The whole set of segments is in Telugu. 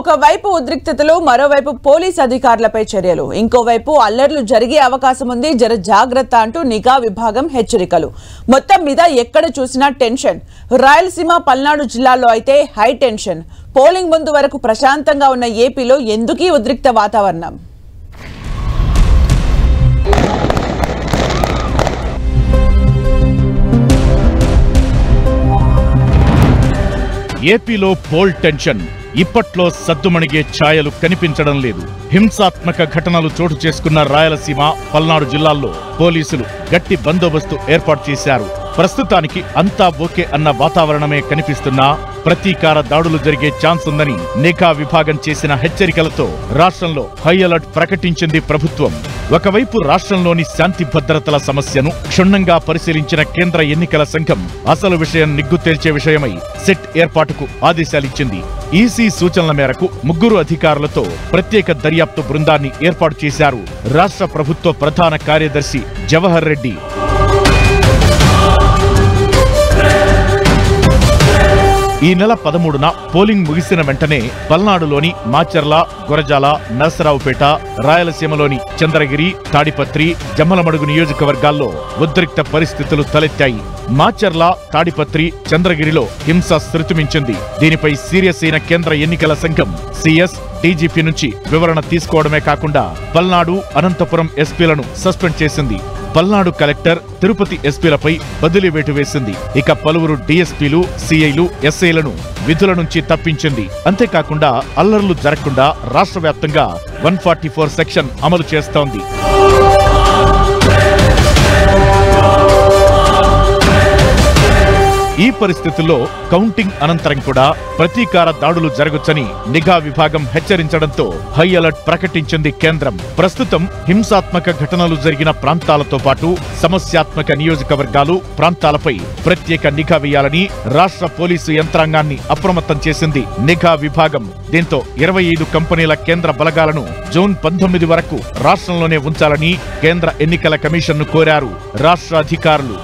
ఒకవైపు ఉద్రిక్తతలు, మరోవైపు పోలీస్ అధికారులపై చర్యలు, ఇంకోవైపు అల్లర్లు జరిగే అవకాశం ఉంది, జర జాగ్రత్త అంటూ నిఘా విభాగం హెచ్చరికలు. మొత్తం మీద ఎక్కడ చూసినా టెన్షన్. రాయలసీమ, పల్నాడు జిల్లాల్లో అయితే హై టెన్షన్. పోలింగ్ ముందు వరకు ప్రశాంతంగా ఉన్న ఏపీలో ఎందుకీ ఉద్రిక్త వాతావరణం? ఏపీలో పోల్ టెన్షన్ ఇప్పట్లో సద్దుమణిగే ఛాయలు కనిపించడం లేదు. హింసాత్మక ఘటనలు చోటు చేసుకున్న రాయలసీమ, పల్నాడు జిల్లాల్లో పోలీసులు గట్టి బందోబస్తు ఏర్పాటు చేశారు. ప్రస్తుతానికి అంతా ఓకే అన్న వాతావరణమే కనిపిస్తున్నా ప్రతీకార దాడులు జరిగే ఛాన్స్ ఉందని నిఘా విభాగం చేసిన హెచ్చరికలతో రాష్ట్రంలో హై అలర్ట్ ప్రకటించింది ప్రభుత్వం. ఒకవైపు రాష్ట్రంలోని శాంతి భద్రతల సమస్యను క్షుణ్ణంగా పరిశీలించిన కేంద్ర ఎన్నికల సంఘం అసలు విషయం నిగ్గు తేల్చే విషయమై సెట్ ఏర్పాటుకు ఆదేశాలిచ్చింది. ఈసీ సూచనల మేరకు 3 అధికారులతో ప్రత్యేక దర్యాప్తు బృందాన్ని ఏర్పాటు చేశారు రాష్ట్ర ప్రభుత్వ ప్రధాన కార్యదర్శి జవహర్ రెడ్డి. ఈ నెల 13న పోలింగ్ ముగిసిన వెంటనే పల్నాడులోని మాచర్ల, గురజాల, నరసరావుపేట, రాయలసీమలోని చంద్రగిరి, తాడిపత్రి, జమ్మలమడుగు నియోజకవర్గాల్లో ఉద్రిక్త పరిస్థితులు తలెత్తాయి. మాచర్ల, తాడిపత్రి, చంద్రగిరిలో హింస శృతిమించింది. దీనిపై సీరియస్ అయిన కేంద్ర ఎన్నికల సంఘం సిఎస్, డీజీపీ నుంచి వివరణ తీసుకోవడమే కాకుండా పల్నాడు, అనంతపురం ఎస్పీలను సస్పెండ్ చేసింది. పల్నాడు కలెక్టర్, తిరుపతి ఎస్పీలపై బదిలీ వేటు వేసింది. ఇక పలువురు డీఎస్పీలు, సీఐలు, ఎస్ఐలను విధుల నుంచి తప్పించింది. అంతేకాకుండా అల్లర్లు జరగకుండా రాష్ట్ర వ్యాప్తంగా 144 సెక్షన్ అమలు చేస్తోంది. ఈ పరిస్థితుల్లో కౌంటింగ్ అనంతరం కూడా ప్రతీకార దాడులు జరగొచ్చని నిఘా విభాగం హెచ్చరించడంతో హై అలర్ట్ ప్రకటించింది కేంద్రం. ప్రస్తుతం హింసాత్మక ఘటనలు జరిగిన ప్రాంతాలతో పాటు సమస్యాత్మక నియోజకవర్గాలు, ప్రాంతాలపై ప్రత్యేక నిఘా వేయాలని రాష్ట్ర పోలీసు యంత్రాంగాన్ని అప్రమత్తం చేసింది నిఘా విభాగం. దీంతో 25 కంపెనీల కేంద్ర బలగాలను జూన్ 19 వరకు రాష్ట్రంలోనే ఉంచాలని కేంద్ర ఎన్నికల కమిషన్ను కోరారు రాష్ట్ర అధికారులు.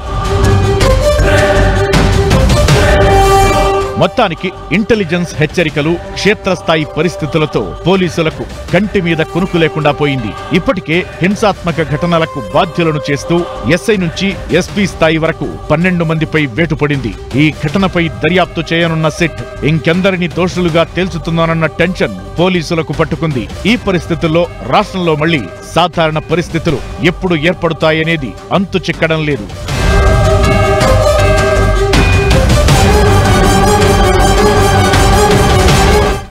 మొత్తానికి ఇంటెలిజెన్స్ హెచ్చరికలు, క్షేత్రస్థాయి పరిస్థితులతో పోలీసులకు కంటి మీద కునుకు లేకుండా పోయింది. ఇప్పటికే హింసాత్మక ఘటనలకు బాధ్యులను చేస్తూ ఎస్ఐ నుంచి ఎస్పీ స్థాయి వరకు 12 మందిపై వేటు పడింది. ఈ ఘటనపై దర్యాప్తు చేయనున్న సెట్ ఇంకెందరిని దోషులుగా తేల్చుతుందోనన్న టెన్షన్ పోలీసులకు పట్టుకుంది. ఈ పరిస్థితుల్లో రాష్ట్రంలో మళ్లీ సాధారణ పరిస్థితులు ఎప్పుడు ఏర్పడతాయనేది అంతు చిక్కడం లేదు.